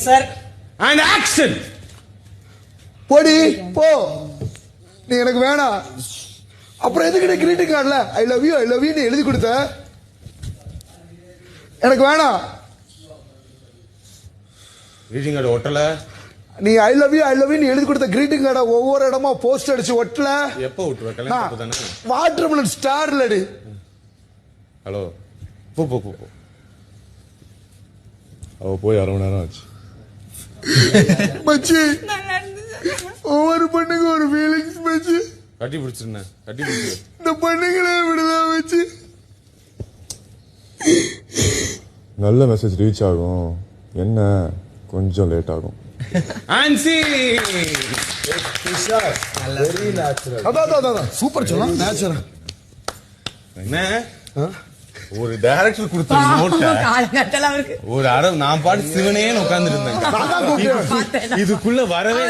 Sir and action. போடி போ, நீ எனக்கு வேணாம். அப்புறம் எதுக்கிட்ட கிரீட்டிங் கார்டுல ஐ லவ் யூ நீ எழுதி கொடுத்த, எனக்கு வேணாம். கிரீட்டிங் கார்டு ஒட்டல. நீ ஐ லவ் யூ நீ எழுதி கொடுத்த கிரீட்டிங் கார்டை ஒவ்வொரு இடமா போஸ்ட் அடிச்சு ஒட்டல. எப்போ விட்டு கல்யாணம் தானே. வாட்டர்மெலன் ஸ்டார்ல அடி. ஹலோ போ போ போ. அவ போய் அரை மணி நேரம் ஆச்சு. மச்சி ஒவ்வொரு பொண்ணுக்கு ஒரு ஃபீலிங்ஸ் மச்சி. கட்டி பிடிச்சிருந்தேன், கட்டி பிடிச்சு. இந்த பொண்ணுங்களே விடுதான் மச்சி. நல்ல மெசேஜ் ரீச் ஆகும், என்ன கொஞ்சம் லேட் ஆகும். ஆன்சி வெரி நேச்சுரல். அதான் சூப்பர் சொல்லலாம், நேச்சுரல். என்ன ஒரு டைரக்டர் கொடுத்த நோட்ட ஒரு அரை நான் பாட்டு சிவனேன்னு உட்கார்ந்து இருந்தேன். இதுக்குள்ள வரவே